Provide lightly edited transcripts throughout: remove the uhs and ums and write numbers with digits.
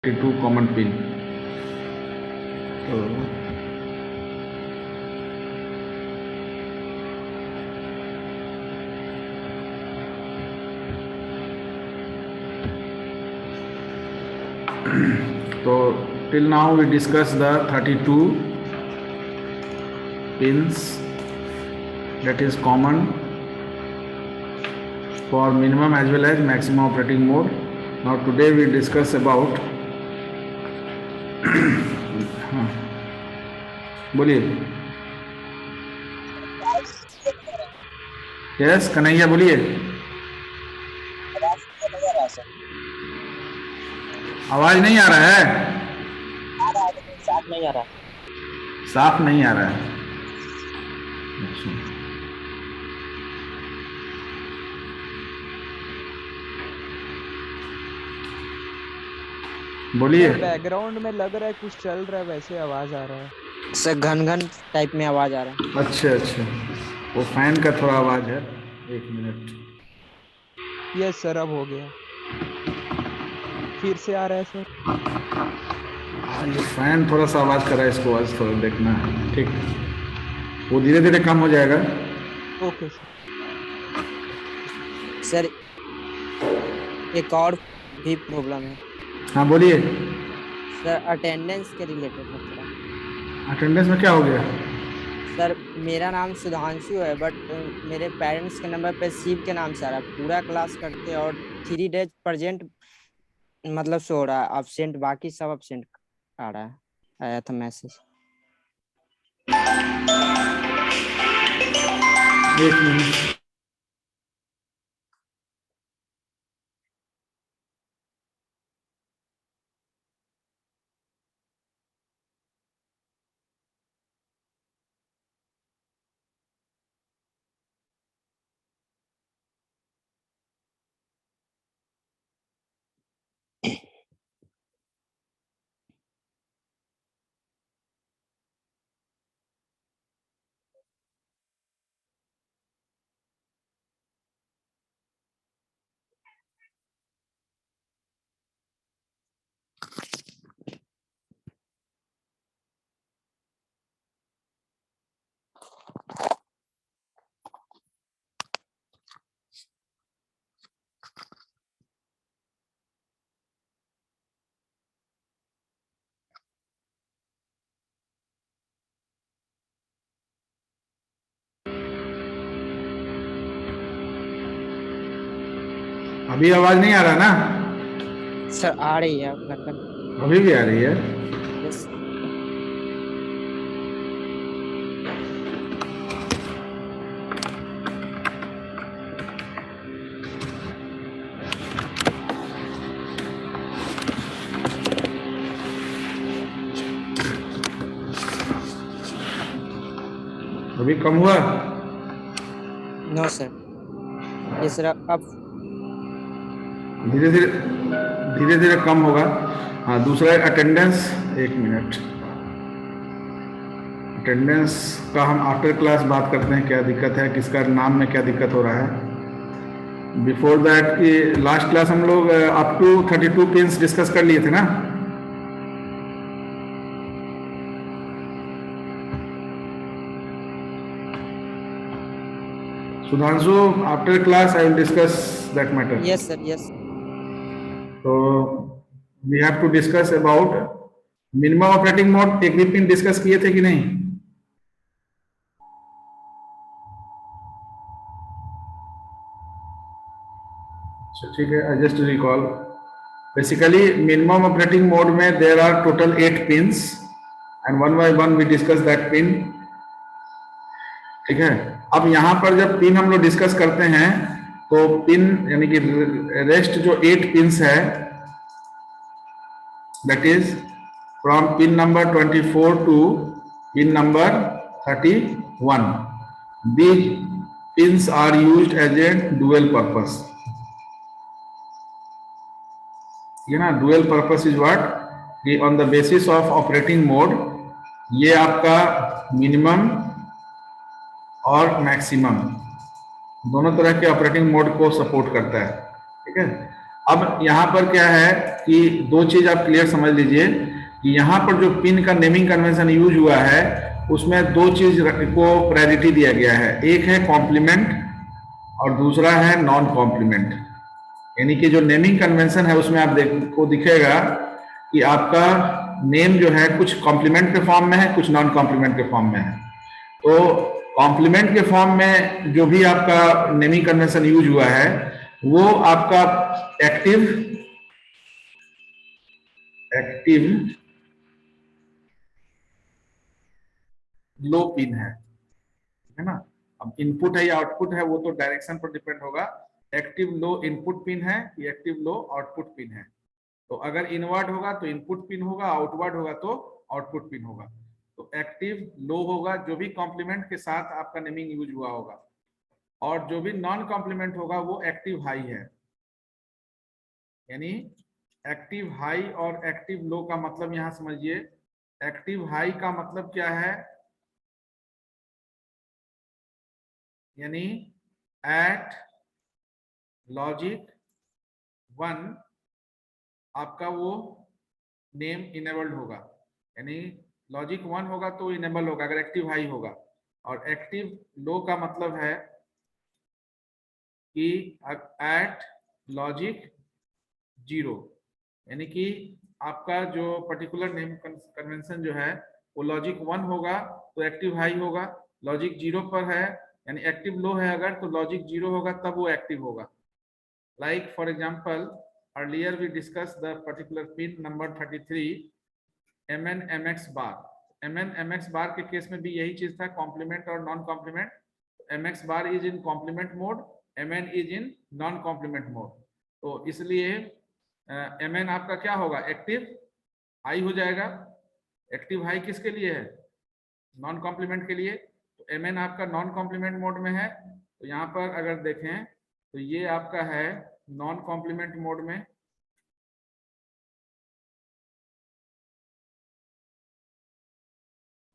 32 common pin. तो till now we discussed the 32 pins that is common for minimum as well as maximum operating mode. Now today we discuss about बोलिए। Yes Kanhaiya बोलिए। आवाज नहीं आ रहा है। साफ नहीं आ रहा। साफ नहीं आ रहा है। अच्छा बोलिए। बैकग्राउंड में लग रहा है कुछ चल रहा है, वैसे आवाज आ रहा है सर घन घन टाइप में आवाज आ रहा है। अच्छा अच्छा, वो फैन का थोड़ा आवाज है। एक मिनट। यस सर, अब हो गया। फिर से आ रहा है सर। ये फैन थोड़ा सा आवाज कर रहा है, इसको आज थोड़ा देखना है। ठीक, वो धीरे धीरे कम हो जाएगा। Okay sir. सर एक और भी प्रॉब्लम है। हाँ बोलिए। सर अटेंडेंस के रिलेटेड है थोड़ा। अटेंडेंस में क्या हो गया? सर मेरा नाम सुधांशु है, बट मेरे पेरेंट्स के नंबर पे शिव के नाम से आ रहा है। पूरा क्लास करते हैं और 3 डेज प्रेजेंट मतलब शो हो रहा है, अब्सेंट बाकी सब अब्सेंट आ रहा है। आया था मैसेज। एक मिनट। अभी आवाज नहीं आ रहा ना? सर आ रही है घन घन। अभी भी आ रही है? यस। अभी कम हुआ? No sir. ये सर अब धीरे धीरे धीरे धीरे कम होगा। हाँ दूसरा अटेंडेंस। एक मिनट। अटेंडेंस का हम आफ्टर क्लास बात करते हैं, क्या दिक्कत है, किसका नाम में क्या दिक्कत हो रहा है। बिफोर दैट की लास्ट क्लास हम लोग अप टू 32 पिंस डिस्कस कर लिए थे ना। Sudhanshu, after class I will discuss that matter. Yes sir yes. तो we have to discuss about minimum operating mode. एक भी पिन डिस्कस किए थे कि नहीं? So, ठीक है, I just recall. Basically minimum operating mode में there are total 8 pins and one by one we discuss that pin. ठीक है, अब यहां पर जब पिन हम लोग डिस्कस करते हैं तो पिन यानी कि रेस्ट जो 8 पिंस है, that is from pin number 24 to pin number 31। These pins are used as a dual purpose. ये ना डुअल पर्पस इज व्हाट कि on the basis of operating mode ये आपका मिनिमम और मैक्सिमम दोनों तरह के ऑपरेटिंग मोड को सपोर्ट करता है। ठीक है, अब यहाँ पर क्या है कि दो चीज आप क्लियर समझ लीजिए कि यहाँ पर जो पिन का नेमिंग कन्वेंशन यूज हुआ है उसमें दो चीज को प्रायोरिटी दिया गया है, एक है कॉम्प्लीमेंट और दूसरा है नॉन कॉम्प्लीमेंट। यानी कि जो नेमिंग कन्वेंशन है उसमें आप को दिखेगा कि आपका नेम जो है कुछ कॉम्प्लीमेंट के फॉर्म में है, कुछ नॉन कॉम्प्लीमेंट के फॉर्म में है। तो कॉम्प्लीमेंट के फॉर्म में जो भी आपका नेमिंग कन्वेंशन यूज हुआ है वो आपका एक्टिव लो पिन है ना। अब इनपुट है या आउटपुट है वो तो डायरेक्शन पर डिपेंड होगा। एक्टिव लो इनपुट पिन है या एक्टिव लो आउटपुट पिन है। तो अगर इनवर्ड होगा तो इनपुट पिन होगा, आउटवर्ड होगा तो आउटपुट पिन होगा। तो एक्टिव लो होगा जो भी कॉम्प्लीमेंट के साथ आपका नेमिंग यूज हुआ होगा, और जो भी नॉन कॉम्प्लीमेंट होगा वो एक्टिव हाई है। यानी एक्टिव हाई और एक्टिव लो का मतलब यहां समझिए। एक्टिव हाई का मतलब क्या है, यानी एट लॉजिक 1 आपका वो नेम इनेबल्ड होगा। यानी लॉजिक 1 होगा तो इनेबल होगा अगर एक्टिव हाई होगा। और एक्टिव लो का मतलब है कि एट लॉजिक 0, यानी कि आपका जो पर्टिकुलर नेम कन्वेंशन जो है वो लॉजिक 1 होगा तो एक्टिव हाई होगा, लॉजिक 0 पर है यानी एक्टिव लो है अगर तो लॉजिक 0 होगा तब वो एक्टिव होगा। Like for example earlier we discussed the particular pin number 33 mn mx bar। mn mx bar के केस में भी यही चीज था, कॉम्प्लीमेंट और non complement. mx bar is in complement mode, mn is in non complement mode. तो इसलिए mn आपका क्या होगा, एक्टिव हाई हो जाएगा। एक्टिव हाई किसके लिए है, नॉन कॉम्प्लीमेंट के लिए। तो mn आपका नॉन कॉम्प्लीमेंट मोड में है। तो यहाँ पर अगर देखें तो ये आपका है नॉन कॉम्प्लीमेंट मोड में,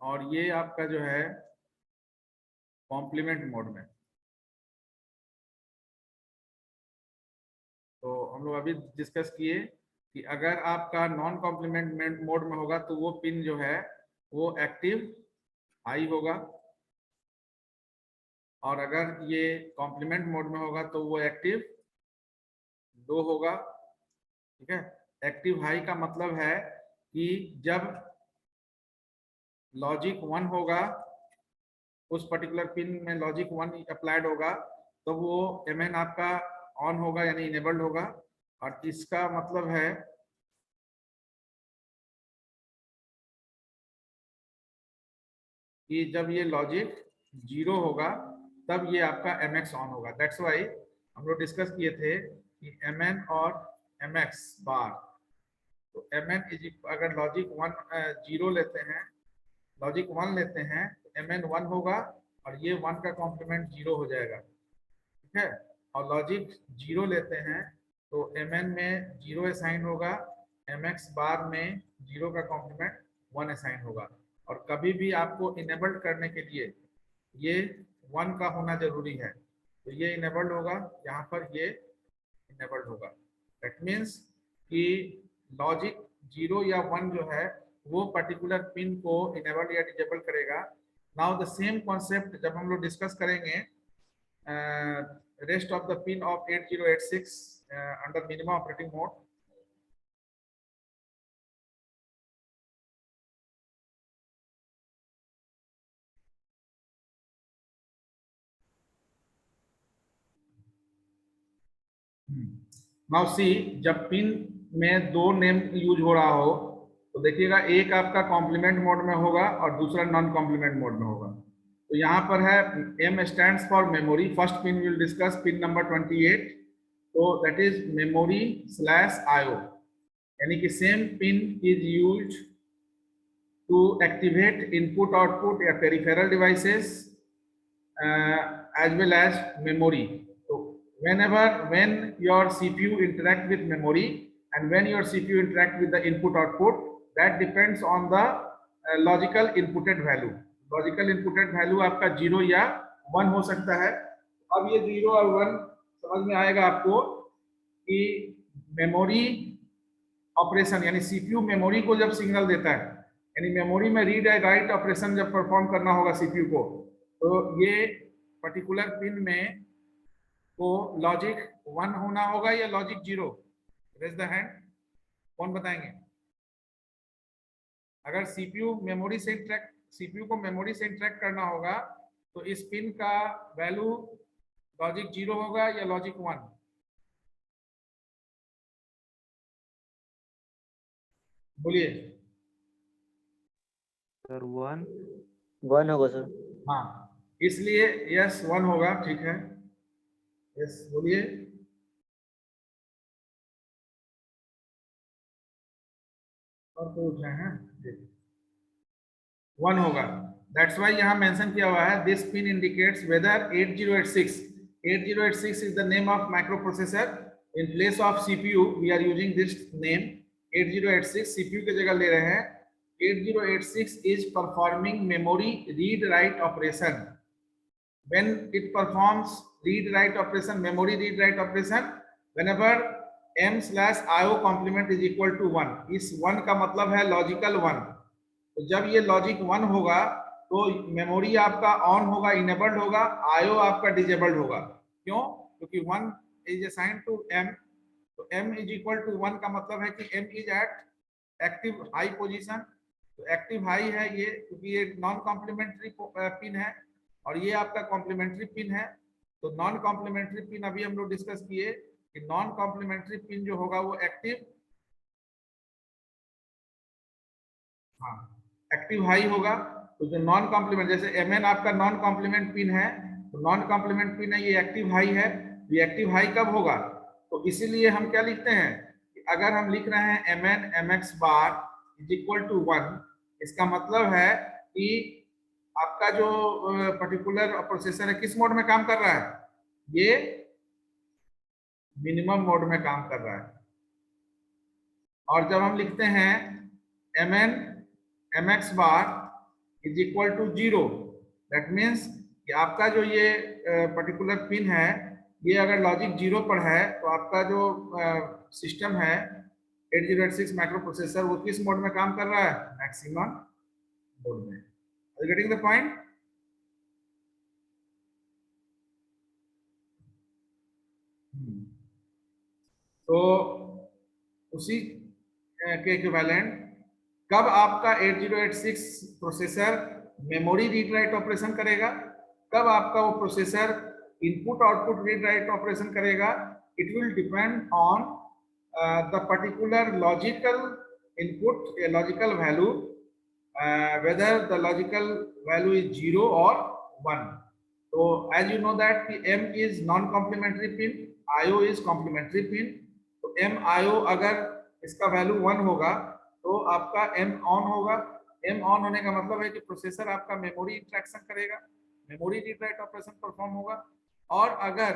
और ये आपका जो है कॉम्प्लीमेंट मोड में। तो हम लोग अभी डिस्कस किए कि अगर आपका नॉन कॉम्प्लीमेंट मोड में होगा तो वो पिन जो है वो एक्टिव हाई होगा, और अगर ये कॉम्प्लीमेंट मोड में होगा तो वो एक्टिव लो होगा। ठीक है, एक्टिव हाई का मतलब है कि जब लॉजिक 1 होगा, उस पर्टिकुलर पिन में लॉजिक 1 अप्लाइड होगा तो वो mn आपका ऑन होगा यानी इनेबल्ड होगा। और इसका मतलब है कि जब ये लॉजिक 0 होगा तब ये आपका mx ऑन होगा। दैट्स वाई हम लोग डिस्कस किए थे कि mn और mx बार। तो mn अगर लॉजिक 1 0 लेते हैं, लॉजिक 1 लेते हैं तो mn 1 होगा और ये 1 का कॉम्प्लीमेंट 0 हो जाएगा। ठीक है, और लॉजिक 0 लेते हैं तो mn में 0 असाइन होगा, mx बार में 0 का कॉम्प्लीमेंट 1 असाइन होगा। और कभी भी आपको इनेबल्ड करने के लिए ये 1 का होना जरूरी है। तो ये इनेबल्ड होगा, यहाँ पर ये इनेबल्ड होगा। दैट मीन्स कि लॉजिक 0 या 1 जो है वो पर्टिकुलर पिन को इनेबल या डिसेबल करेगा। नाउ द सेम कॉन्सेप्ट जब हम लोग डिस्कस करेंगे rest of the pin of 8086 under minimum operating mode. Now see, जब पिन में दो नेम यूज हो रहा हो तो देखिएगा एक आपका कॉम्प्लीमेंट मोड में होगा और दूसरा नॉन कॉम्प्लीमेंट मोड में होगा। तो यहाँ पर है M stands for memory. First pin will discuss pin number 28। तो that is memory slash IO, यानी कि same pin is use to activate input output या peripheral devices as well as memory. So when your CPU interact with memory and when your CPU interact with the input output, that depends on the logical inputted value. Logical inputted value आपका 0 या 1 हो सकता है। अब ये 0 और 1 समझ में आएगा आपको कि मेमोरी ऑपरेशन यानी सीपीयू मेमोरी को जब सिग्नल देता है, यानी मेमोरी में रीड एंड राइट ऑपरेशन जब परफॉर्म करना होगा सीपीयू को, तो ये पर्टिकुलर पिन में को लॉजिक 1 होना होगा या लॉजिक 0? रेज द हैंड, कौन बताएंगे? अगर सीपीयू को मेमोरी से इंटरेक्ट करना होगा तो इस पिन का वैल्यू लॉजिक 0 होगा या लॉजिक 1? बोलिए। सर 1 1 होगा सर। हाँ, इसलिए यस 1 होगा, ठीक है। यस बोलिए। और तो उठे हैं 1 होगा। दैट्स वाई यहाँ मेंशन किया हुआ है, this pin indicates whether 8086 is the name of micro processor. In place of CPU we are using this name 8086, CPU की जगह ले रहे हैं। 8086 is performing memory read write operation. When it performs read write operation, memory read write operation, whenever m/io complement is equal to 1, इस 1 का मतलब है logical 1। तो जब ये लॉजिक 1 होगा तो मेमोरी आपका ऑन होगा, इनेबल्ड होगा, आईओ आपका डिजेबल्ड होगा। क्यों? क्योंकि 1 इज असाइंड टू m, तो m इज इक्वल टू 1 का मतलब है कि m is at active high position. तो एक्टिव हाई है ये, क्योंकि ये नॉन कॉम्प्लीमेंट्री पिन है और ये आपका कॉम्प्लीमेंट्री पिन है। तो नॉन कॉम्प्लीमेंट्री पिन अभी हम लोग डिस्कस किए कि नॉन कॉम्प्लीमेंट्री पिन जो होगा वो एक्टिव, हाँ एक्टिव हाई होगा। तो जो नॉन कॉम्प्लीमेंट, जैसे mn आपका नॉन कॉम्प्लीमेंट पिन है, तो नॉन कॉम्प्लीमेंट पिन है, ये एक्टिव हाई है। ये एक्टिव हाई कब होगा? तो इसीलिए हम क्या लिखते हैं कि अगर हम लिख रहे हैं mn mx bar is equal to 1, इसका मतलब है कि आपका जो पर्टिकुलर प्रोसेसर है किस मोड में काम कर रहा है? ये मिनिमम मोड में काम कर रहा है। और जब हम लिखते हैं mn mx bar is equal to 0, that means कि आपका जो ये पर्टिकुलर पिन है, ये अगर लॉजिक 0 पर है तो आपका जो सिस्टम है 8086 माइक्रो प्रोसेसर, वो किस मोड में काम कर रहा है? मैक्सिमम मोड में। Are you getting the point? तो उसी के इक्विवेलेंट कब आपका 8086 processor memory read write operation करेगा, कब आपका वो processor input output read write operation करेगा? It will depend on the particular logical input या logical value, whether the logical value is 0 or 1. So as you know that m is non-complementary pin, io is complementary pin. तो m io अगर इसका value 1 होगा तो आपका m on होगा। m on होने का मतलब है कि प्रोसेसर आपका मेमोरी इंटरेक्शन करेगा, memory read write operation perform होगा। और अगर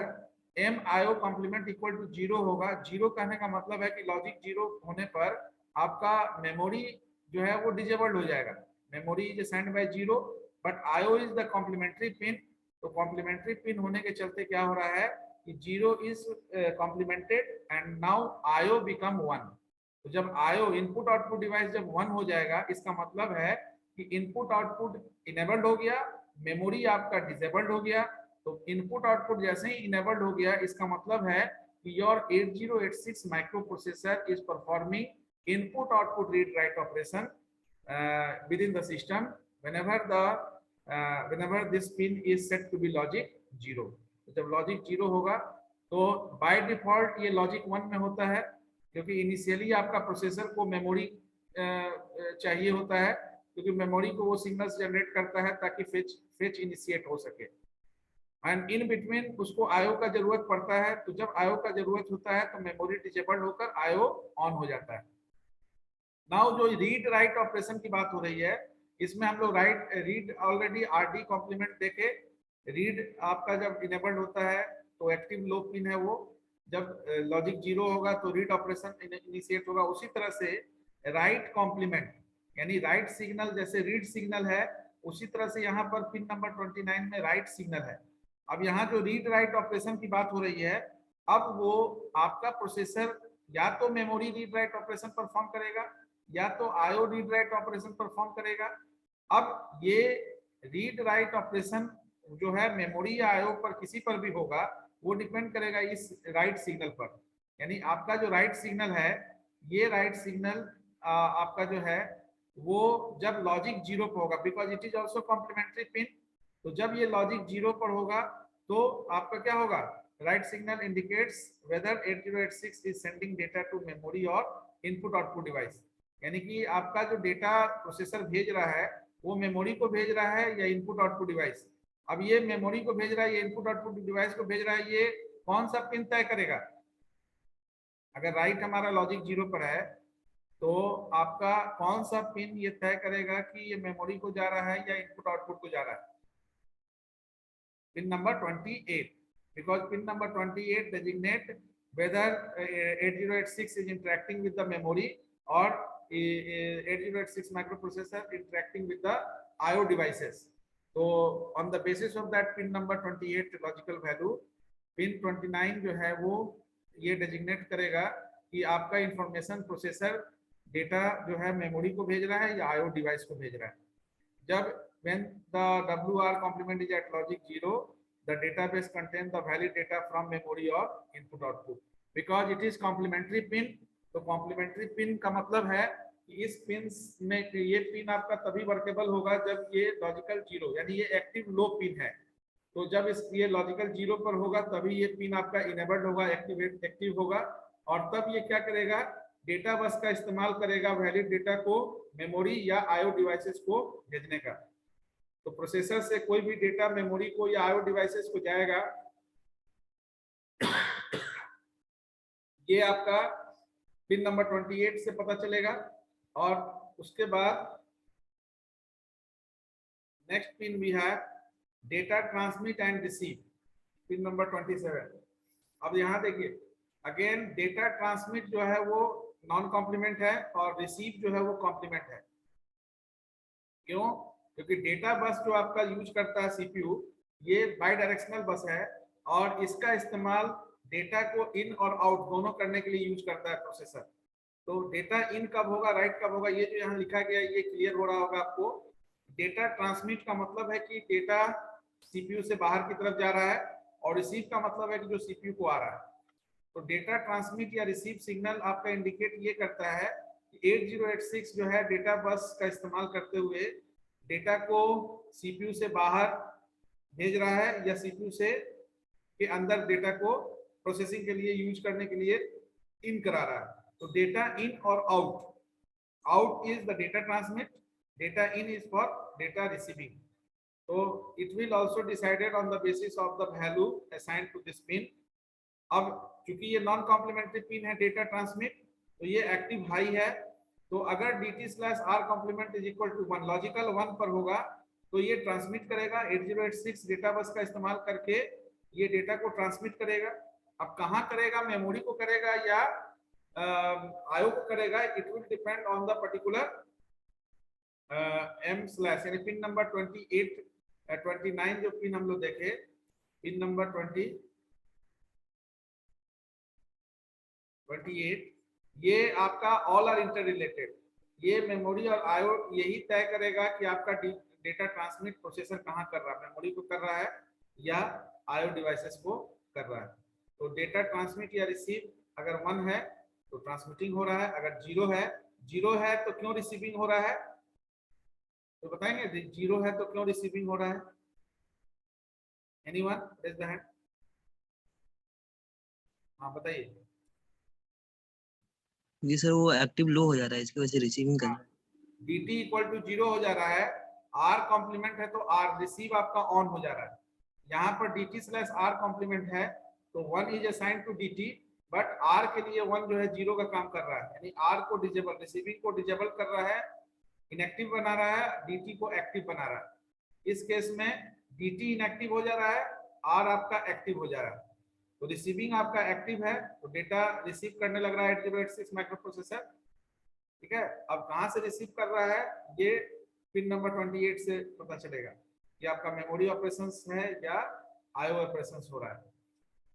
m io complement equal to 0 होगा, 0 कहने का मतलब है कि लॉजिक 0 होने पर आपका मेमोरी जो है वो डिजेबल्ड हो जाएगा। Memory is assigned by 0 but IO is the complementary pin. तो कॉम्प्लीमेंट्री पिन होने के चलते क्या हो रहा है कि 0 is complemented and now IO become 1। तो जब आईओ इनपुट आउटपुट डिवाइस जब 1 हो जाएगा, इसका मतलब है कि इनपुट आउटपुट इनेबल्ड हो गया, मेमोरी आपका डिसेबल्ड हो गया। तो इनपुट आउटपुट जैसे ही इनेबल्ड हो गया, इसका मतलब है कि your 8086 micro processor is performing input output read write operation within the system whenever this pin is set to be logic 0. तो जब लॉजिक 0 होगा तो बाय डिफॉल्ट ये लॉजिक 1 में होता है, क्योंकि इनिशियली आपका प्रोसेसर को मेमोरी चाहिए होता है, क्योंकि मेमोरी को वो सिग्नल्स जनरेट करता है ताकि फेच इनिशिएट हो सके। एंड इन बिटवीन उसको आईओ का जरूरत पड़ता है। तो जब आईओ का जरूरत होता है तो मेमोरी डिसेबल्ड होकर आईओ ऑन हो जाता है। नाउ जो रीड राइट ऑपरेशन की बात हो रही है, इसमें हम लोग रीड ऑलरेडी आरडी कॉम्प्लीमेंट देखे। रीड आपका जब इनेबल्ड होता है तो एक्टिव लो पिन है वो, जब लॉजिक 0 होगा तो रीड ऑपरेशन इनिशिएट होगा। उसी तरह से राइट कॉम्प्लीमेंट यानी राइट सिग्नल जैसे रीड सिग्नल है, उसी तरह से यहाँ पर पिन नंबर 29 में राइट सिग्नल है। अब यहाँ जो रीड राइट ऑपरेशन की बात हो रही है, अब वो आपका प्रोसेसर या तो memory read write operation perform करेगा या तो IO read write operation perform करेगा। अब ये रीड राइट ऑपरेशन जो है मेमोरी या आईओ पर किसी पर भी होगा, वो डिपेंड करेगा इस राइट सिग्नल पर। यानी आपका जो राइट सिग्नल है, ये राइट सिग्नल आपका जो है वो जब लॉजिक 0 पर होगा, because it is also complementary pin. तो जब ये लॉजिक 0 पर होगा तो आपका क्या होगा, write signal indicates whether 8086 is sending data to memory और इनपुट आउटपुट डिवाइस। यानी कि आपका जो डेटा प्रोसेसर भेज रहा है वो मेमोरी को भेज रहा है या इनपुट आउटपुट डिवाइस। अब ये मेमोरी को भेज रहा है, ये इनपुट आउटपुट डिवाइस को भेज रहा है, ये कौन सा पिन तय करेगा। अगर राइट हमारा लॉजिक 0 पर है तो आपका कौन सा पिन ये तय करेगा कि ये मेमोरी को जा रहा है या इनपुट आउटपुट को जा रहा है। Pin number 28, because pin number 28 designate whether 8086 is interacting with the memory or 8086 microprocessor interacting with the IO devices. So on the basis of that pin number 28 logical value, pin 29 जो है वो ये designate करेगा कि आपका information processor data जो है memory को भेज रहा है या IO डिवाइस को भेज रहा है। जब when the WR complement is at logic 0, the database contains the valid data from memory or input output, because it is complementary pin। तो complementary pin का मतलब है कि इस पिन में ये पिन आपका तभी वर्केबल होगा जब ये लॉजिकल 0 यानी ये एक्टिव लो पिन है। तो जब इस ये लॉजिकल 0 पर होगा तभी ये पिन आपका इनेबल्ड होगा, एक्टिव होगा, और तब ये क्या करेगा, डेटा बस का इस्तेमाल करेगा वैलिड डेटा को मेमोरी या आईओ डिवाइसेस को भेजने का। तो प्रोसेसर से कोई भी डेटा मेमोरी को या आईओ डिवाइसेस को जाएगा, ये आपका पिन नंबर 28 से पता चलेगा। और उसके बाद next pin we have data transmit and receive, pin number 27। अब यहाँ देखिए अगेन डेटा ट्रांसमिट जो है वो नॉन कॉम्प्लीमेंट है और रिसीव जो है वो कॉम्प्लीमेंट है। क्यों? क्योंकि डेटा बस जो आपका यूज करता है सीपीयू, ये बाई डायरेक्शनल बस है और इसका इस्तेमाल डेटा को इन और आउट दोनों करने के लिए यूज करता है प्रोसेसर। तो डेटा इन कब होगा, राइट कब होगा, ये जो यहाँ लिखा गया है ये क्लियर हो रहा होगा आपको। डेटा ट्रांसमिट का मतलब है कि डेटा सीपीयू से बाहर की तरफ जा रहा है, और रिसीव का मतलब है कि जो सीपीयू को आ रहा है। तो डेटा ट्रांसमिट या रिसीव सिग्नल आपका इंडिकेट ये करता है कि 8086 जो है डेटा बस का इस्तेमाल करते हुए डेटा को सीपीयू से बाहर भेज रहा है या सीपीयू से के अंदर डेटा को प्रोसेसिंग के लिए यूज करने के लिए इन करा रहा है। तो डेटा इन और out, out is the data transmit, data in is for data receiving. तो it will also decided on the basis of the value assigned to this pin. अब क्योंकि ये नॉन कॉम्प्लीमेंट्री पिन है data transmit, तो ये active high है। तो अगर dt/r complement is equal to 1, logical 1 पर होगा तो ये ट्रांसमिट करेगा 8086 डेटा बस का इस्तेमाल करके ये डेटा को ट्रांसमिट करेगा। अब कहाँ करेगा, मेमोरी को करेगा या आईओ को करेगा, it will depend on the particular m/ यानी पिन नंबर 29 जो पिन हम लोग देखे, पिन नंबर 28, ये आपका ऑल आर इंटर रिलेटेड। ये मेमोरी और आईओ यही तय करेगा कि आपका डेटा ट्रांसमिट प्रोसेसर कहाँ कर रहा है, मेमोरी को कर रहा है या आईओ डिवाइसेस को कर रहा है। तो डेटा ट्रांसमिट या रिसीव अगर 1 है तो ट्रांसमिटिंग हो रहा है, अगर 0 है तो क्यों रिसीविंग हो रहा है, तो बताएंगे 0 है तो क्यों रिसीविंग हो रहा है। Anyone raise the hand. हाँ बताइए। जी सर, वो एक्टिव लो हो जा रहा है, इसकी वजह से रिसीविंग कर रहा है। dt इक्वल टू 0 हो जा रहा है, r कॉम्प्लीमेंट है तो r रिसीव आपका ऑन हो जा रहा है। यहाँ पर dt/r कॉम्प्लीमेंट है तो 1 is assigned to dt, but r के लिए 1 जो है 0 का काम कर रहा है, यानी r को डिसेबल, रिसीविंग को डिसेबल कर रहा है, इनएक्टिव बना रहा है, dt को एक्टिव बना रहा है। इस केस में dt इनएक्टिव हो जा रहा है, r आपका एक्टिव हो जा रहा है। तो रिसीविंग आपका एक्टिव है तो डेटा रिसीव करने लग रहा है 8086 माइक्रो प्रोसेसर। ठीक है, अब कहां से रिसीव कर रहा है ये पिन नंबर 28 से पता चलेगा कि आपका मेमोरी ऑपरेशंस है या आईओ ऑपरेशंस हो रहा है।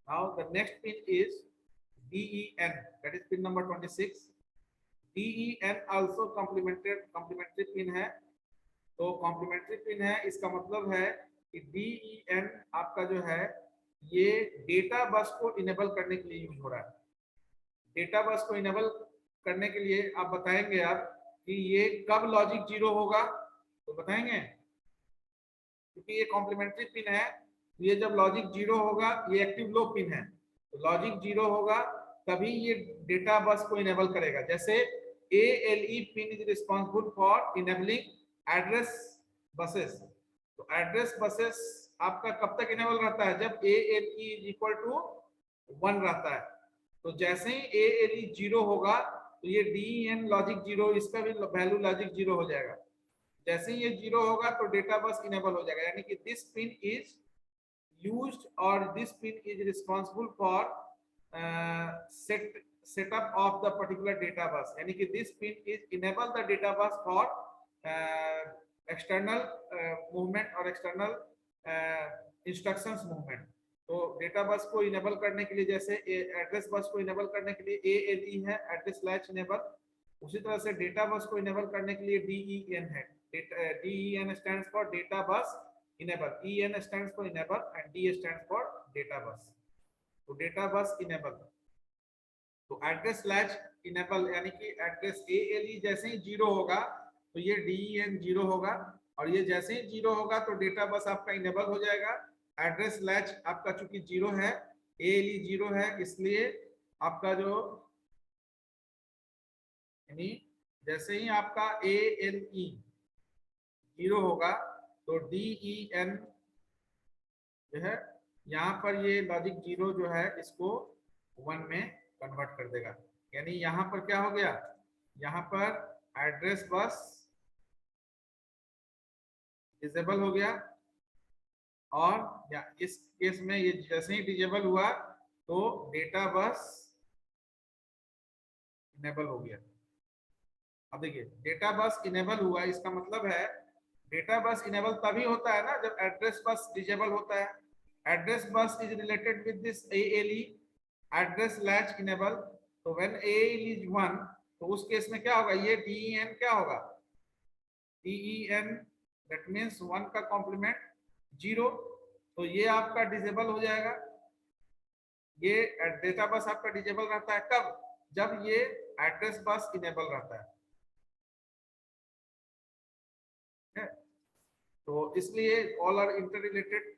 Now the next pin is DEN, that is pin number 26. DEN also complementary pin है, तो complementary pin है, इसका मतलब है कि DEN आपका जो है ये डेटा बस को इनेबल करने के लिए यूज हो रहा है। डेटा बस को इनेबल करने के लिए आप बताएंगे आप कि ये कब लॉजिक 0 होगा, तो बताएंगे क्योंकि ये कॉम्प्लीमेंट्री पिन है, तो ये जब लॉजिक 0 होगा, ये एक्टिव लो पिन है, तो लॉजिक 0 होगा तभी ये डेटा बस को इनेबल करेगा। जैसे ALE pin is responsible for enabling address buses, तो एड्रेस बसेस आपका कब तक इनेबल रहता है, जब ALE इज इक्वल टू 1 रहता है। तो जैसे ही ALE 0 होगा तो ये DEN लॉजिक 0, इसका भी वैल्यू लॉजिक 0 हो जाएगा। जैसे ही ये 0 होगा तो डेटा बस इनेबल हो जाएगा, यानी कि दिस पिन इज यूज्ड और this pin is responsible for setup of the particular data bus, यानी कि this pin is enable the data bus for external movement और external instructions movement। तो data bus को इनेबल करने के लिए, जैसे एड्रेस बस को इनेबल करने के लिए ALE है, एड्रेस लैच इनेबल, उसी तरह से डेटा बस को इनेबल करने के लिए DEN है। DEN stands for data bus enable, EN stands for enable and D stands for data bus. तो डेटा बस इनेबल, तो एड्रेस लैच इनेबल, यानी कि एड्रेस ALE जैसे ही 0 होगा तो ये DEN 0 होगा, और ये जैसे ही 0 होगा तो डेटा बस आपका इनेबल हो जाएगा। एड्रेस लैच आपका चूंकि 0 है, ALE 0 है, इसलिए आपका जो यानी जैसे ही आपका ALE 0 होगा तो DEN जो है यहाँ पर ये लॉजिक 0 जो है इसको 1 में कन्वर्ट कर देगा। यानी यहाँ पर क्या हो गया, यहाँ पर एड्रेस बस डिसेबल हो गया, और या इस केस में ये जैसे ही डिसेबल हुआ तो डेटा बस इनेबल हो गया। अब देखिए डेटा बस इनेबल हुआ, इसका मतलब है डेटा बस इनेबल तभी होता है ना जब एड्रेस बस डिसेबल होता है। Address bus is related with this ALE, address latch enable, तो व्हेन ALE इज 1 तो उस केस में क्या होगा, ये DEN क्या होगा, DEN दैट मींस 1 का कॉम्प्लीमेंट 0, तो ये आपका डिसेबल हो जाएगा। ये डेटा बस आपका डिसेबल रहता है कब, जब ये एड्रेस बस इनेबल रहता है। तो इसलिए ऑल आर इंटर रिलेटेड।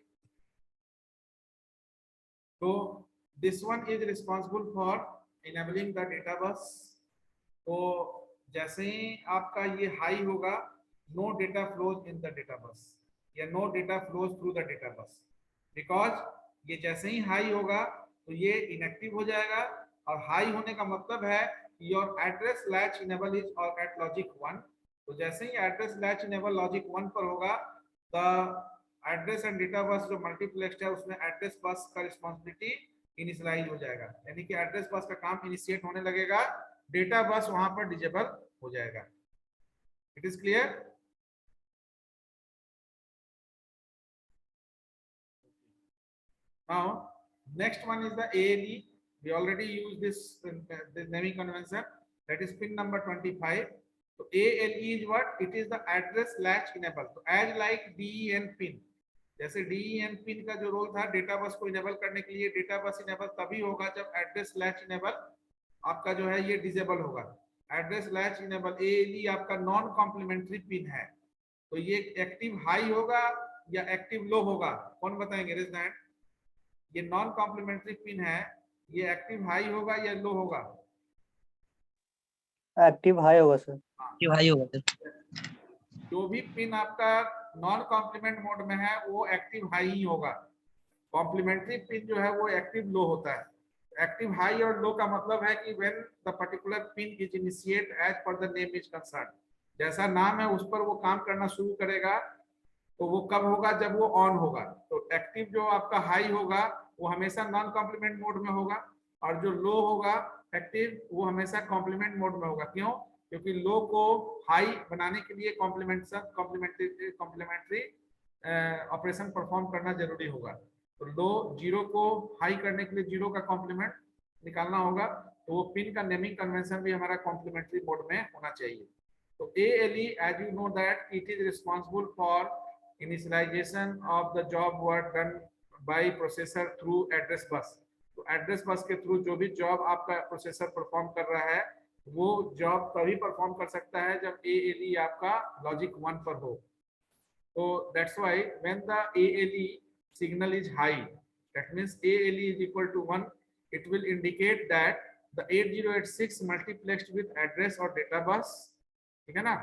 तो this one is responsible for enabling the data bus. तो जैसे ही आपका ये हाई होगा, no data flows in the data bus, या no data flows through the data bus, because ये जैसे ही हाई होगा तो ये इनएक्टिव हो जाएगा, और हाई होने का मतलब है your address latch enable is और एट लॉजिक 1। तो जैसे ही एड्रेस लैच इनेबल लॉजिक 1 पर होगा, the address and data bus जो मल्टीप्लेक्स्ड है उसमें एड्रेस बस का रिस्पांसिबिलिटी इनिशियलाइज हो जाएगा, यानी कि एड्रेस बस का काम इनिशिएट होने लगेगा, डेटा बस वहां पर डिसेबल हो जाएगा। It is clear? Now next one is the ALE. We already used this naming convention, that is pin number 25. So ALE is what? It is the address latch enable. So as like DEN pin, जैसे DEN pin का जो role था data bus को enable करने के लिए, data bus enable तभी होगा जब एड्रेस लैच इनेबल आपका जो है ये डिसेबल होगा। एड्रेस लैच इनेबल ALE आपका नॉन कॉम्प्लीमेंट्री पिन है, तो ये एक्टिव हाई होगा या एक्टिव लो होगा, कौन बताएंगे? Raise hand. ये नॉन कॉम्प्लीमेंट्री पिन है, ये एक्टिव हाई होगा या लो होगा? एक्टिव हाई होगा सर। एक्टिव हाई होगा सर। जो भी पिन आपका नॉन कॉम्प्लीमेंट मोड में है वो एक्टिव हाई ही होगा। कॉम्प्लीमेंट्री पिन जो है वो एक्टिव लो होता है। एक्टिव हाई और लो का मतलब है कि when the particular pin is initiate as per the name is concern, जैसा नाम है उस पर वो काम करना शुरू करेगा, तो वो कब होगा? जब वो ऑन होगा। तो एक्टिव जो आपका हाई होगा वो हमेशा नॉन कॉम्प्लीमेंट मोड में होगा, और जो लो होगा एक्टिव वो हमेशा कॉम्प्लीमेंट मोड में होगा। क्यों? क्योंकि लो को हाई बनाने के लिए कॉम्प्लीमेंट्री ऑपरेशन परफॉर्म करना जरूरी होगा। तो लो 0 को हाई करने के लिए 0 का कॉम्प्लीमेंट, निकालना होगा, तो वो पिन का नेमिंग कन्वेंशन भी हमारा कॉम्प्लीमेंट्री मोड में होना चाहिए। तो ALE, as you know that it is responsible for initialization of the job work done by processor through address bus। तो एड्रेस बस के थ्रू जो भी जॉब आपका प्रोसेसर परफॉर्म कर रहा है, वो जॉब तभी परफॉर्म कर सकता है जब ALE आपका लॉजिक 1 पर हो। So that's why when the ALE signal is high, that means ALE is equal to 1, it will indicate that the 8086 multiplexed with address or data bus, ठीक है ना।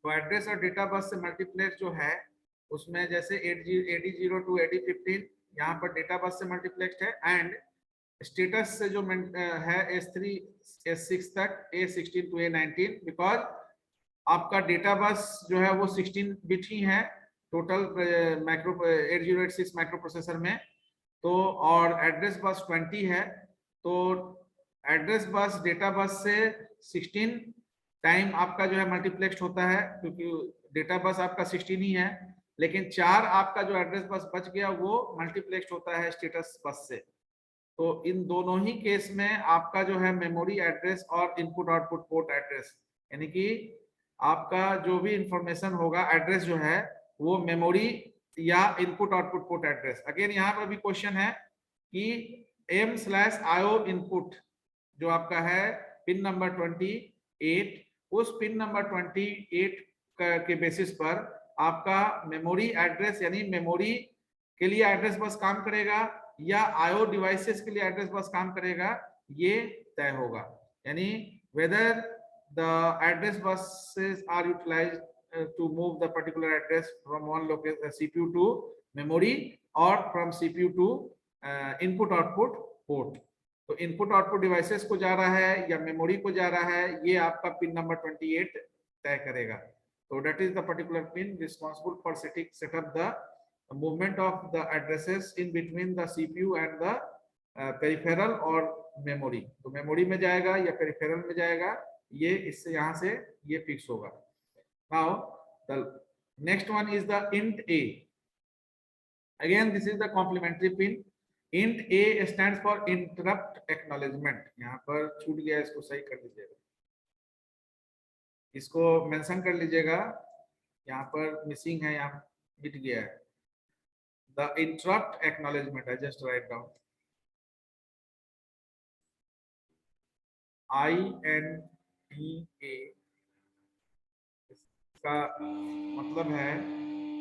तो एड्रेस और डेटा बस से multiplex जो है उसमें जैसे 80 टू 8015 यहाँ पर डेटा बस से मल्टीप्लेक्स है, एंड स्टेटस से जो है S3 S6 तक A16 टू A19, बिकॉज आपका डेटा बस जो है वो 16 बिट ही है टोटल माइक्रो 8086 माइक्रो प्रोसेसर में, तो और एड्रेस बस 20 है। तो एड्रेस बस डेटा बस से 16 टाइम आपका जो है मल्टीप्लेक्स होता है, क्योंकि डेटा बस आपका 16 ही है, लेकिन 4 आपका जो एड्रेस बस बच गया वो मल्टीप्लेक्स होता है स्टेटस बस से। तो इन दोनों ही केस में आपका जो है मेमोरी एड्रेस और इनपुट आउटपुट पोर्ट एड्रेस, यानी कि आपका जो भी इंफॉर्मेशन होगा एड्रेस जो है वो मेमोरी या input output port address. Again यहाँ पर भी क्वेश्चन है कि M/IO इनपुट जो आपका है पिन नंबर 28, उस पिन नंबर 28 के बेसिस पर आपका मेमोरी एड्रेस यानी मेमोरी के लिए एड्रेस बस काम करेगा या आईओ डिवाइसेस के लिए एड्रेस बस काम करेगा, ये तय होगा। यानी whether the address buses are utilized to move the particular address from one location CPU to memory और from CPU to input output port. तो इनपुट आउटपुट डिवाइसेस को जा रहा है या मेमोरी को जा रहा है, ये आपका पिन नंबर 28 तय करेगा। तो that is the particular pin responsible for setup the movement of the addresses in between the CPU and the peripheral और memory। तो memory में जाएगा या peripheral में जाएगा, ये इससे यहाँ से ये फिक्स होगा। Now the next one is the int A। Again this is the complementary pin। int A stands for interrupt acknowledgement। यहाँ पर छूट गया, इसको सही कर लीजिएगा, इसको मेंशन कर लीजिएगा, यहाँ पर मिसिंग है, यहाँ मिट गया है। The interrupt acknowledgement, I just write down INTA। इसका मतलब है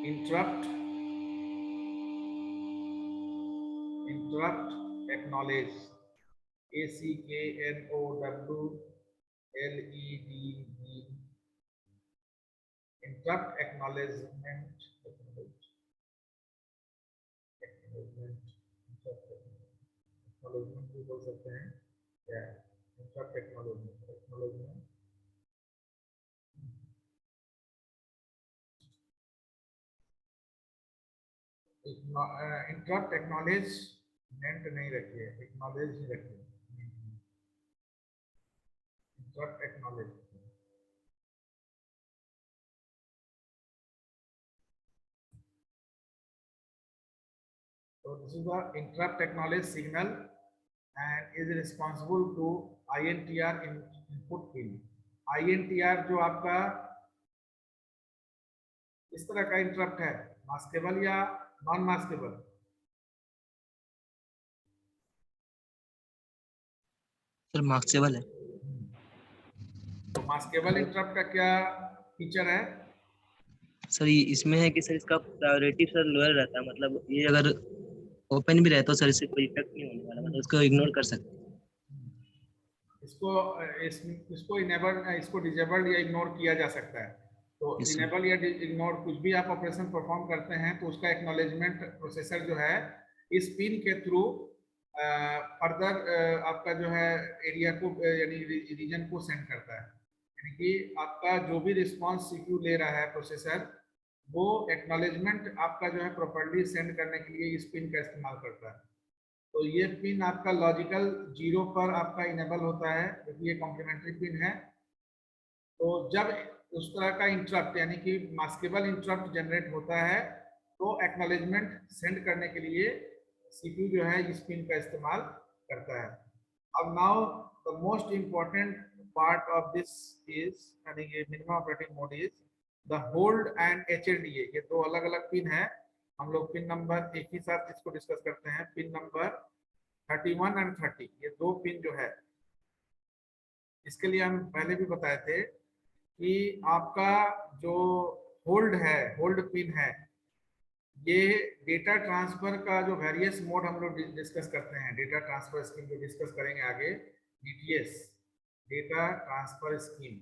interrupt acknowledge, ACKNOWLEDG, interrupt acknowledgement भी बोल सकते हैं, या इंटरप्ट एक्नॉलेजमेंट इंटरप्ट एक्नॉलेजमेंट नहीं रखिए, एक्नॉलेज ही रखिए, interrupt acknowledgement. So this is the interrupt acknowledge signal and is responsible to INTR input pin। INTR जो आपका इस तरह का इंटरप्ट है, मास्केबल या नॉन मास्केबल? सर मास्केबल है। तो मास्केबल इंटरप्ट का क्या फीचर है? सर ये इसमें है कि सर इसका प्रायोरिटी सर लोअर रहता है, मतलब ये अगर ओपन भी रहता है सर इससे कोई इफेक्ट नहीं होने वाला, मतलब इसको इग्नोर कर सकते हैं। इसको इनेबल, इसको डिजेबल या इग्नोर किया जा सकता है। तो इनेबल या इग्नोर कुछ भी आप ऑपरेशन परफॉर्म करते हैं तो उसका एक्नॉलेजमेंट प्रोसेसर जो है इस पिन के थ्रू फर्दर आपका जो है एरिया को यानी रीजन को सेंड करता है। यानी कि आपका जो भी रिस्पांस सीपीयू ले रहा है प्रोसेसर, वो एक्नॉलेजमेंट आपका जो है प्रॉपर्ली सेंड करने के लिए इस पिन का इस्तेमाल करता है। तो ये पिन आपका लॉजिकल 0 पर आपका इनेबल होता है, क्योंकि ये कॉम्प्लीमेंट्री पिन है। तो जब उस तरह का इंटरप्ट यानी कि मास्केबल इंटरप्ट जनरेट होता है तो एक्नॉलेजमेंट सेंड करने के लिए सीपीयू जो है इस पिन का इस्तेमाल करता है। अब now the most important part of this is यानी कि minimum operating mode is the hold and HLDA। ये दो अलग अलग पिन है, हम लोग पिन नंबर एक ही साथ इसको डिस्कस करते हैं। पिन नंबर 31 एंड 30, ये दो पिन जो है, इसके लिए हम पहले भी बताए थे कि आपका जो होल्ड है, होल्ड पिन है, ये डेटा ट्रांसफर का जो वेरियस मोड हम लोग डिस्कस करते हैं, डेटा ट्रांसफर स्कीम जो डिस्कस करेंगे आगे, DTS, डेटा ट्रांसफर स्कीम।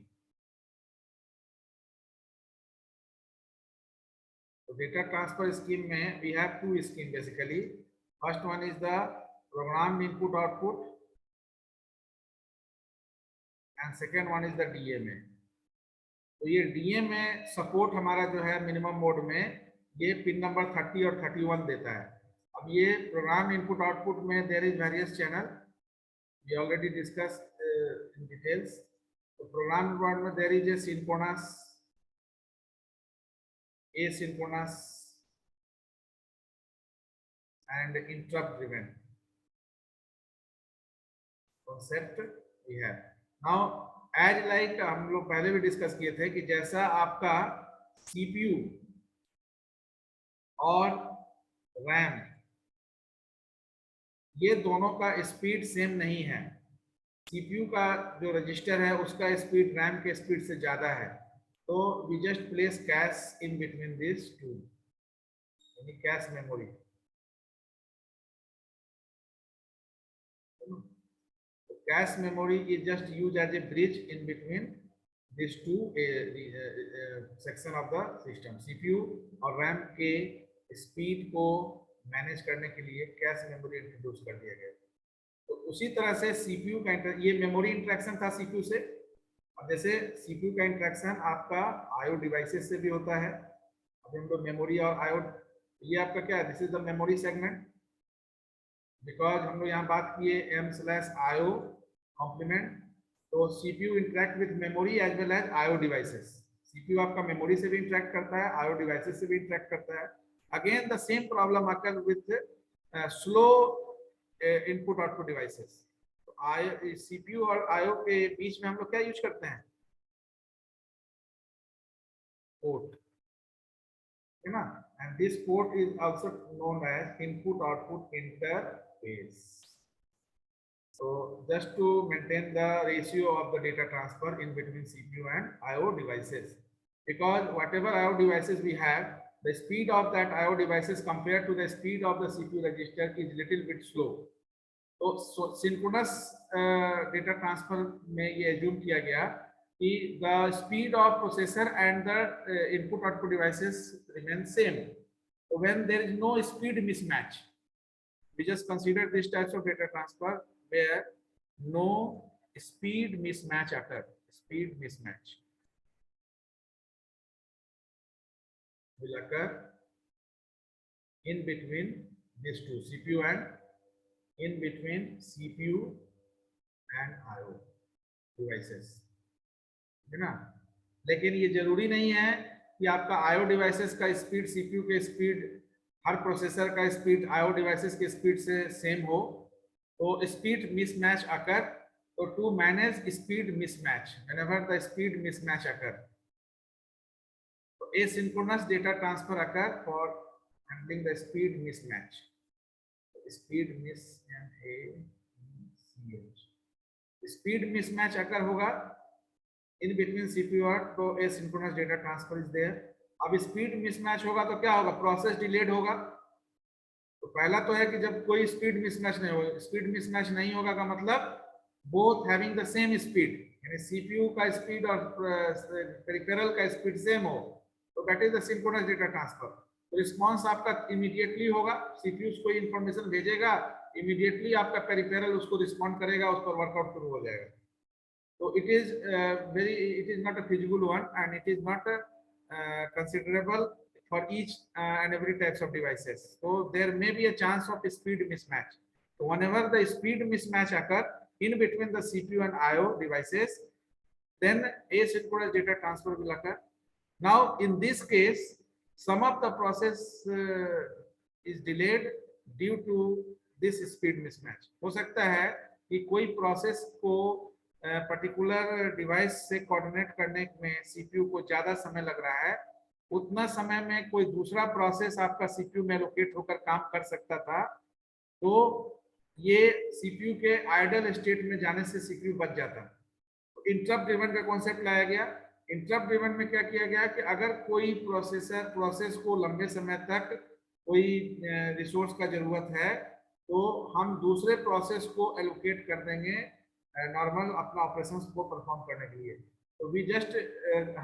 तो डेटा ट्रांसफर स्कीम में we have two scheme basically. First one is the program input output and second one is the DMA। तो ये DMA सपोर्ट हमारा जो है मिनिमम मोड में, ये पिन नंबर 30 और 31 देता है। अब ये प्रोग्राम इनपुट आउटपुट में there is various channel, we already discuss in details. तो प्रोग्राम इनपुट में there is a synchronous, asynchronous and interrupt driven concept we have now। as like हम लोग पहले भी डिस्कस किए थे कि जैसा आपका CPU और RAM, ये दोनों का स्पीड सेम नहीं है। CPU का जो रजिस्टर है उसका स्पीड RAM के स्पीड से ज्यादा है, तो we just place cache in between these two, यानी cache memory। Cache memory is just used as a bridge in between these two section of the system। CPU और RAM के speed को manage करने के लिए कैश मेमोरी इंट्रोड्यूस कर दिया गया। तो उसी तरह से CPU का ये मेमोरी इंटरेक्शन था CPU से। अब जैसे CPU का इंटरेक्शन आपका IO डिवाइसेस से भी होता है। अब हम लोग मेमोरी और IO, ये आपका क्या है, this is the memory segment, because हम लोग यहाँ बात किए M/IO कॉम्प्लीमेंट। तो CPU interact with memory as well as IO devices. CPU आपका मेमोरी से भी इंटरेक्ट करता है, IO डिवाइसेस से भी इंटरेक्ट करता है। Again the same problem occur with slow input output devices. CPU और IO के बीच में हम लोग क्या यूज करते हैं, पोर्ट, है ना। And this port is also known as input output interface. So just to maintain the ratio of the data transfer in between CPU and IO devices, because whatever IO devices we have, the speed of that IO devices compared to the speed of the CPU register is little bit slow। तो synchronous data transfer में ये assume किया गया कि the speed of processor and the input output devices remain same। So when there is no speed mismatch, we just consider these types of data transfer where no speed mismatch occur। Speed mismatch will occur in between these two, CPU and in between CPU and IO devices, है ना। लेकिन ये जरूरी नहीं है कि आपका IO devices का स्पीड CPU के स्पीड, हर प्रोसेसर का स्पीड IO devices के स्पीड से सेम हो। तो स्पीड मिसमैच अकर, तो to manage speed mismatch, whenever the speed mismatch occur, तो asynchronous data transfer occur for handling the speed mismatch। Speed mismatch occur होगा in between CPU और, तो asynchronous data transfer is there। अब speed mismatch होगा तो क्या होगा, process delayed होगा। तो पहला तो है कि जब कोई स्पीड मिसमैच नहीं होगा, स्पीड मिसमैच नहीं होगा का मतलब both having the same speed, यानी CPU का स्पीड और पेरिफेरल का स्पीड सेम हो, तो that is the synchronous data transfer. तो रिस्पांस आपका इमीडिएटली होगा, CPU कोई इंफॉर्मेशन भेजेगा, इमीडिएटली आपका पेरिफेरल उसको रिस्पॉन्ड करेगा, उस पर वर्कआउट शुरू हो जाएगा। तो it is not a feasible one and it is not considerable for each and every types of devices। So there may be a chance of speed mismatch। So whenever the speed mismatch occur in between the CPU and IO devices, then asynchronous data transfer will occur। Now in this case, some of the process is delayed due to this speed mismatch। हो सकता है कि कोई process को particular device से coordinate करने में CPU को ज्यादा समय लग रहा है, उतना समय में कोई दूसरा प्रोसेस आपका सीपीयू में एलोकेट होकर काम कर सकता था, तो ये सीपीयू के आइडल स्टेट में जाने से सीपीयू बच जाता। तो इंटरप्ट ड्रिवन का कॉन्सेप्ट लाया गया। इंटरप्ट ड्रिवन में क्या किया गया कि अगर कोई प्रोसेस को लंबे समय तक कोई रिसोर्स का जरूरत है, तो हम दूसरे प्रोसेस को एलोकेट कर देंगे नॉर्मल अपना ऑपरेशंस को परफॉर्म करने के लिए। तो we just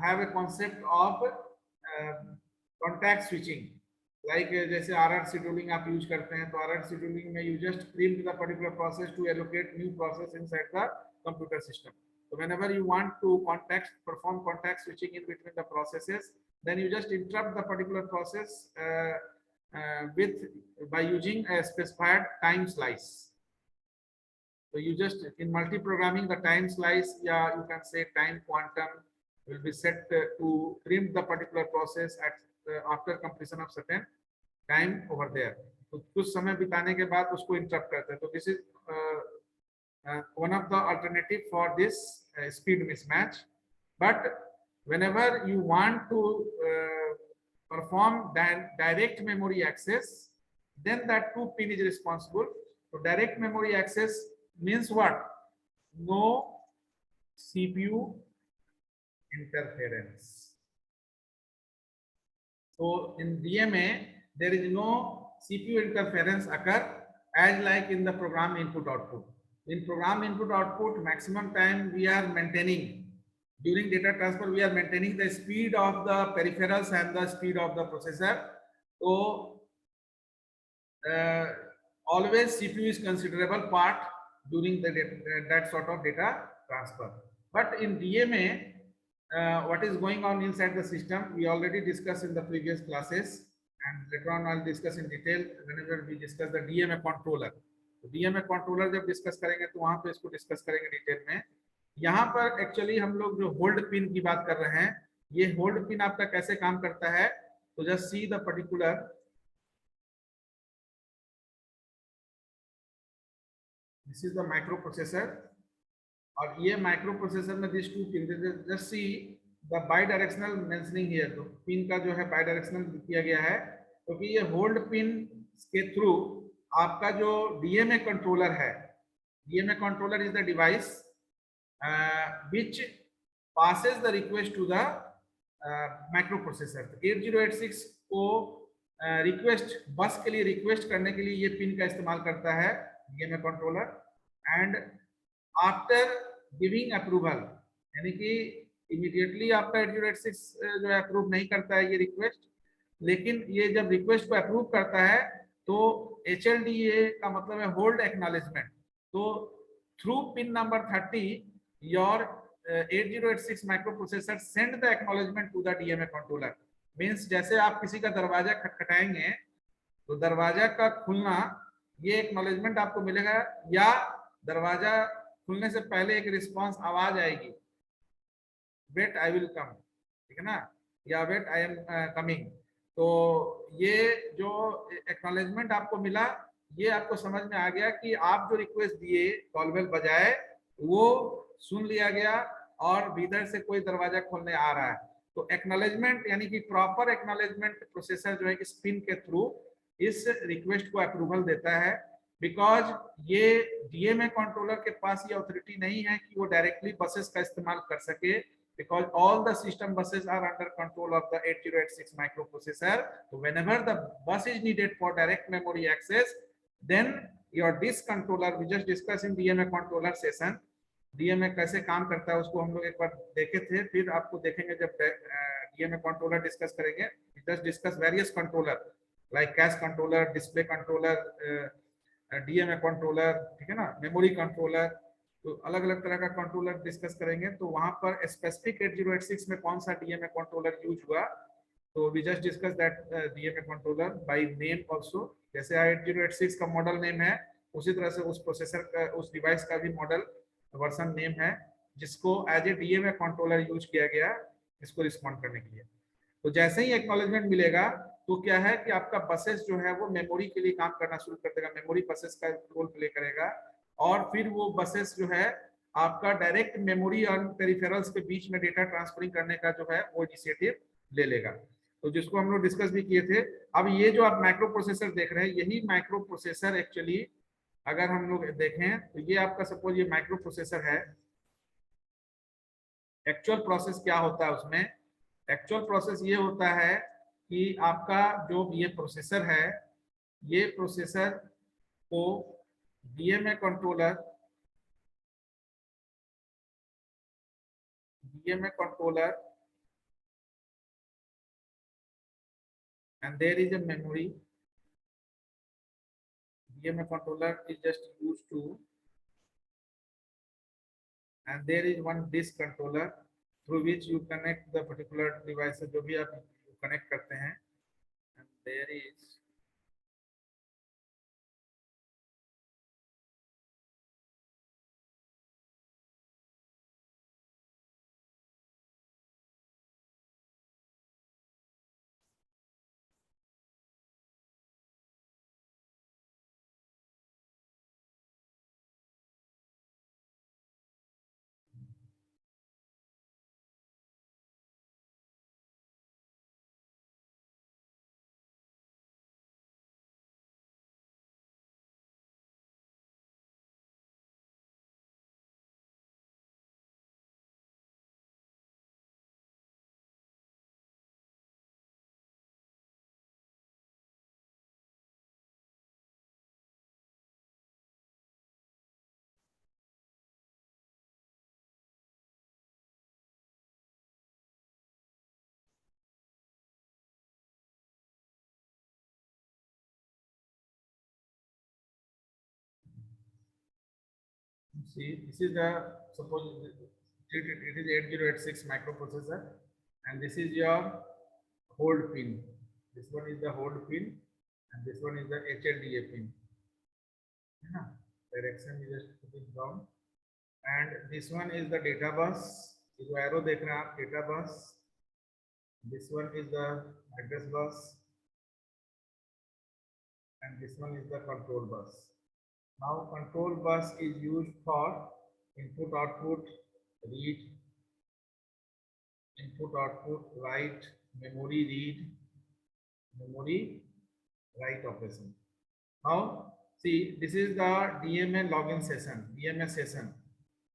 have a concept of contact switching, like जैसे आरआर शेड्यूलिंग आप यूज करते हैं, तो आरआर शेड्यूलिंग में you just preempt the particular process to allocate new process inside the computer system. So whenever you want to perform contact switching in between the processes, then you just interrupt the particular process by using a specified time slice. So you just in multi-programming, the time slice, yeah, you can say time quantum will be set to preempt the particular process at after completion of certain time over there. तो कुछ समय बिताने के बाद उसको interrupt करते हैं. तो this is one of the alternative for this speed mismatch. But whenever you want to perform direct memory access, then that 2 pin is responsible. So direct memory access means what? No CPU interference. So in DMA there is no CPU interference occur as like in the program input output. In program input output, maximum time we are maintaining during data transfer, we are maintaining the speed of the peripherals and the speed of the processor. So always CPU is considerable part during the that sort of data transfer. But in DMA, what is going on inside the system, we already discussed in the previous classes, and later on I'll discuss in detail whenever we discuss the DMA controller. तो DMA controller जब discuss करेंगे तो वहां पे इसको discuss करेंगे detail में. यहाँ पर एक्चुअली हम लोग जो होल्ड पिन की बात कर रहे हैं, ये होल्ड पिन आपका कैसे काम करता है, तो just see the particular, this is the micro processor, और ये माइक्रो प्रोसेसर में this 2 pin, just see the by directional mentioning here. तो पिन का जो है बाई डायरेक्शनल किया गया है, क्योंकि ये होल्ड पिन के थ्रू आपका जो DMA कंट्रोलर है, DMA controller is the device which passes the request to the microprocessor. 8086 को रिक्वेस्ट बस के लिए रिक्वेस्ट करने के लिए ये पिन का इस्तेमाल करता है DMA controller. And after giving approval, यानी कि इमीडिएटली आपका 8086 जो है अप्रूव नहीं करता है ये रिक्वेस्ट, लेकिन ये जब रिक्वेस्ट को अप्रूव करता है तो HLDA का मतलब है होल्ड एक्नॉलेजमेंट. तो through pin number 30 your 8086 microprocessor send the acknowledgement to the DMA controller. Means जैसे आप किसी का दरवाजा खटखटाएंगे तो दरवाजा का खुलना, ये एक्नॉलेजमेंट आपको मिलेगा, या दरवाजा खुलने से पहले एक रिस्पांस आवाज आएगी, वेट आई विल कम, ठीक है ना, या वेट आई एम कमिंग. तो ये जो एक्नॉलेजमेंट आपको मिला, ये आपको समझ में आ गया कि आप जो रिक्वेस्ट दिए कॉल बेल बजाए वो सुन लिया गया और भीतर से कोई दरवाजा खोलने आ रहा है. तो एक्नॉलेजमेंट यानी कि प्रॉपर एक्नॉलेजमेंट प्रोसेसर जो है इस पिन के थ्रू इस रिक्वेस्ट को अप्रूवल देता है. बिकॉज ये DMA कंट्रोलर के पास ये ऑथोरिटी नहीं है कि वो डायरेक्टली बसेस का इस्तेमाल कर सके, because all the system buses are under control of the 8086 microprocessor. So whenever the bus is needed for direct memory access, then your disk controller, we just discussed in DMA controller session, DMA कैसे काम करता है उसको हम लोग एक बार देखे थे, फिर आपको देखेंगे जब DMA कंट्रोलर डिस्कस करेंगे. just discuss various controller like cache controller, display controller, DMA controller, ठीक है ना, मेमोरी कंट्रोलर. तो अलग अलग तरह का कंट्रोलर डिस्कस करेंगे. तो वहां पर स्पेसिफिक 8086 में कौन सा DMA कंट्रोलर यूज हुआ, तो we just discuss that DMA controller by name also. जैसे 8086 का मॉडल नेम है, उसी तरह से उस प्रोसेसर का, उस डिवाइस का भी मॉडल वर्जन नेम है, जिसको as a DMA controller use किया गया इसको रिस्पॉन्ड करने के लिए. तो जैसे ही एक्नॉलेजमेंट मिलेगा तो क्या है कि आपका बसेस जो है वो मेमोरी के लिए काम करना शुरू कर देगा, मेमोरी बसेस का रोल प्ले करेगा. और फिर वो बसेस जो है आपका डायरेक्ट मेमोरी और पेरिफेरल्स के बीच में डेटा ट्रांसफरिंग करने का जो है वो इनिशिएटिव ले लेगा। तो जिसको हम लोग डिस्कस भी किए थे। अब ये जो आप माइक्रो प्रोसेसर देख रहे हैं, यही माइक्रो प्रोसेसर एक्चुअली अगर हम लोग देखें तो ये आपका सपोज ये माइक्रो प्रोसेसर है। एक्चुअल प्रोसेस क्या होता है उसमें? एक्चुअल प्रोसेस ये होता है कि आपका जो ये प्रोसेसर है, ये प्रोसेसर को DMA controller and there is a memory. DMA controller is just used to, and there is one disk controller through which you connect the particular device जो भी आप connect करते हैं, and there is see, this is the suppose it is 8086 microprocessor, and this is your hold pin. This one is the hold pin, and this one is the HLDA pin. Direction is just putting down, and this one is the data bus. जो arrow देख रहे हैं आप, data bus. This one is the address bus, and this one is the control bus. Now control bus is used for input output read, input output write, memory read, memory write operation. Now see, this is the DMA login session, DMA session.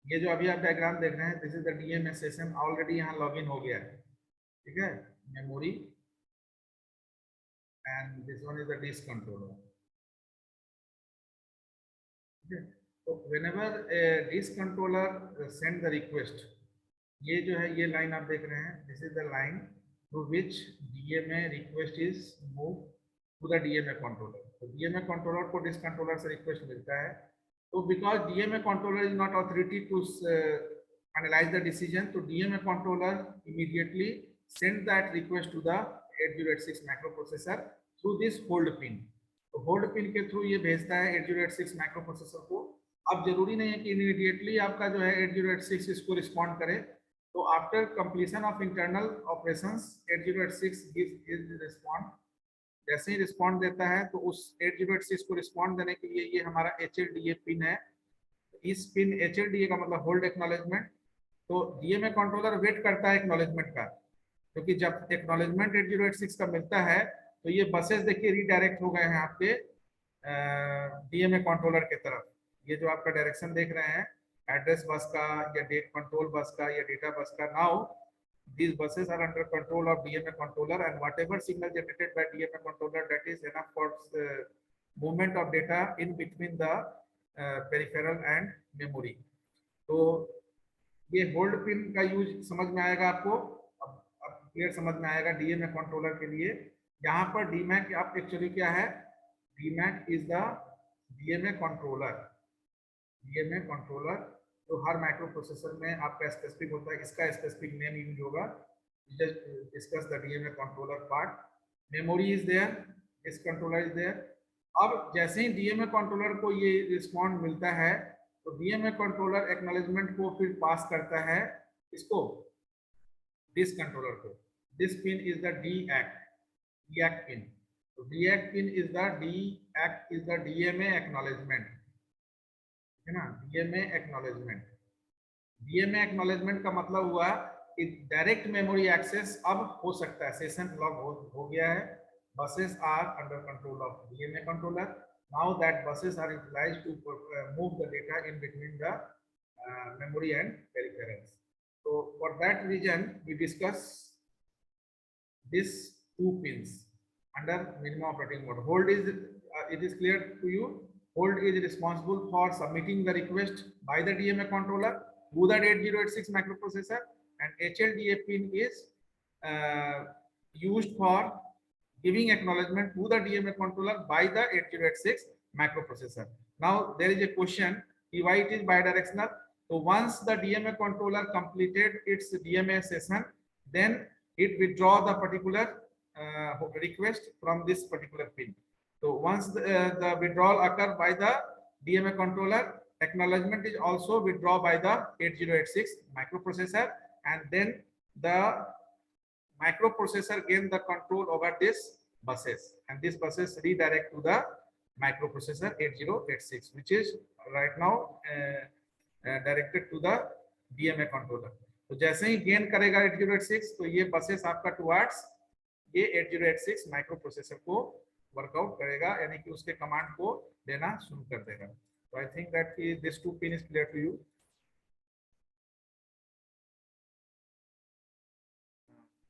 ये जो अभी आप diagram देख रहे हैं, this is the DMA session. Already यहाँ login हो गया है, ठीक है, memory, and this one is the disk controller. तो whenever disk controller send the request, ये जो है ये लाइन आप देख रहे हैं, this is the line through which DMA request is move to the DMA controller. तो DMA कंट्रोलर को डिस्क कंट्रोलर से रिक्वेस्ट मिलता है। तो because DMA controller is not authority to analyze the decision, तो DMA controller immediately send that request to the 8086 microprocessor through this hold pin। तो hold pin के through ये भेजता है 8086 microprocessor को। अब जरूरी नहीं है कि immediately आपका जो है 8086 इसको रिस्पॉन्ड करे। तो after completion of internal operations 8086 gives his response। जैसे ही रिस्पॉन्ड देता है तो उस 8086 को रिस्पॉन्ड देने के लिए ये हमारा HLDA पिन है। इस पिन HLDA का मतलब होल्ड एक्नॉलेजमेंट। तो DMA कंट्रोलर वेट करता है एक्नॉलेजमेंट का, क्योंकि जब एक्नॉलेजमेंट 8086 का मिलता है तो ये बसेस देखिए रीडायरेक्ट हो गए हैं आपके DMA कंट्रोलर की तरफ। ये जो आपका डायरेक्शन देख रहे हैं एड्रेस बस का या डेट कंट्रोल बस का या डेटा बस का, now these buses are under control of DMA controller, and whatever signal generated by DMA controller, that is enough for movement of data in between the peripheral and memory। तो ये hold pin का use समझ में आएगा आपको। अब clear समझ में आएगा DMA कंट्रोलर के लिए। यहाँ पर DMAC आप एक्चुअली क्या है, DMAC is the DMA controller. DMA controller तो हर माइक्रो प्रोसेसर में आपका स्पेसिफिक होता है, इसका स्पेसिफिक नेम यूज होगा। Just discuss the DMA controller part. Memory is there, this controller is there. अब जैसे ही DMA कंट्रोलर को ये रिस्पॉन्ड मिलता है तो DMA कंट्रोलर एक्नॉलेजमेंट को फिर पास करता है इसको, दिस कंट्रोलर को। This pin is the DAC pin. तो DAC pin is the DAC is the DMA acknowledgement. है ना, डीएमए एक्नॉलेजमेंट। डीएमए एक्नॉलेजमेंट का मतलब हुआ कि डायरेक्ट मेमोरी एक्सेस अब हो सकता है, सेशन लॉग हो गया है, buses are under control of DMA controller. Now that buses are utilized to move the data in between the memory and peripherals. So for that reason, we discuss these two pins under minimum operating mode. Hold is it is clear to you? Hold is responsible for submitting the request by the DMA controller to the 8086 microprocessor, and HLDA pin is used for giving acknowledgement to the DMA controller by the 8086 microprocessor. Now there is a question, why it is bidirectional? So once the DMA controller completed its DMA session, then it withdraw the particular request from this particular pin. So once the withdrawal occur by the DMA controller, acknowledgement is also withdrawn by the 8086 microprocessor, and then the microprocessor gain the control over this buses, and this buses redirect to the microprocessor 8086, which is right now directed to the DMA controller. तो जैसे ही gain करेगा 8086, तो ये buses आपका towards ये 8086 micro processor को workout करेगा, यानी कि उसके कमांड को देना शुरू कर देगा. तो I think that this two pin is clear to you.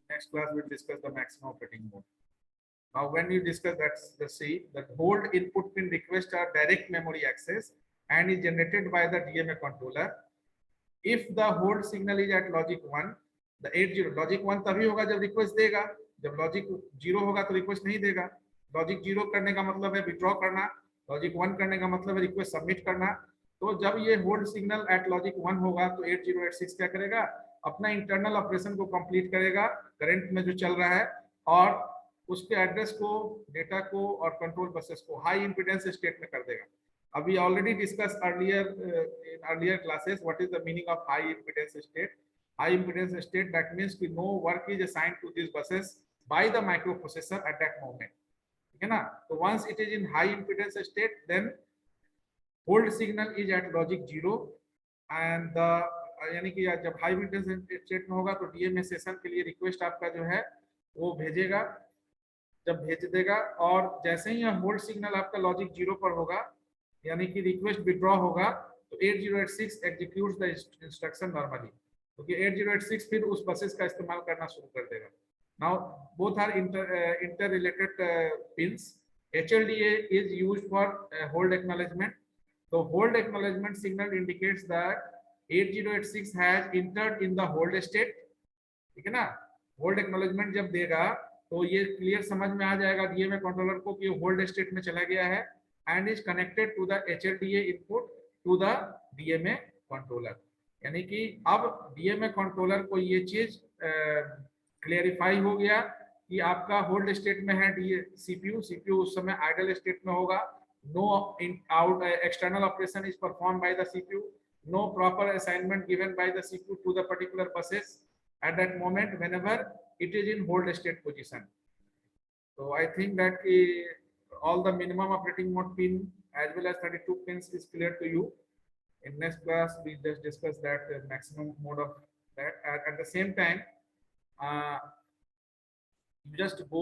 Next class we'll discuss the maximum operating mode. Now when you discuss that, see that hold input pin request are direct memory access and is generated by the DMA controller. If the hold signal is at logic 1, the 80 logic 1 तभी होगा जब request देगा, जब logic 0 होगा तो request नहीं देगा. Logic 0 करने का मतलब है विड्रॉ करना, लॉजिक 1 करने का मतलब है रिक्वेस्ट सबमिट करना. तो जब ये होल्ड सिग्नल एट लॉजिक 1 होगा तो 8086 क्या करेगा, अपना इंटरनल ऑपरेशन को कंप्लीट करेगा करंट में जो चल रहा है, और उसके एड्रेस को, डेटा को और कंट्रोल बसेस को हाई इंपीडेंस स्टेट में कर देगा. We already discussed earlier in earlier classes what is the meaning of high impedance state. High impedance state, that means कि no work is assigned to these buses by the microprocessor at that moment. ठीक है ना. So once it is in high impedance state, then hold signal is at logic 0, and the यानी कि जब high impedance state में होगा तो DMA session के लिए रिक्वेस्ट आपका जो है वो भेजेगा. जब भेज देगा और जैसे ही यह होल्ड सिग्नल आपका लॉजिक 0 पर होगा, यानी कि रिक्वेस्ट विड्रॉ होगा, तो 8086 एग्जीक्यूट्स द इंस्ट्रक्शन नॉर्मली, क्योंकि 8086 फिर उस बसेस का इस्तेमाल करना शुरू कर देगा. Now both are inter related pins. HLDA is used for hold acknowledgement. So hold acknowledgement signal indicates that 8086 has entered in the hold state. ठीक है ना. होल्ड एक्नॉलेजमेंट जब देगा तो ये क्लियर समझ में आ जाएगा डीएमए कंट्रोलर को कि होल्ड स्टेट में चला गया है, and is connected to the HLDA input to the DMA controller. यानी कि अब DMA कंट्रोलर को ये चीज क्लेरिफाई हो गया कि आपका होल्ड स्टेट में है CPU उस समय आइडल स्टेट में होगा. No out external operation is perform by the CPU, no proper assignment given by the CPU to the particular buses at that moment whenever it is in hold state position. So I think that all the minimum operating mode pin as well as 32 pins is clear to you. In next class we just discuss that maximum mode of that. At the same time, you just go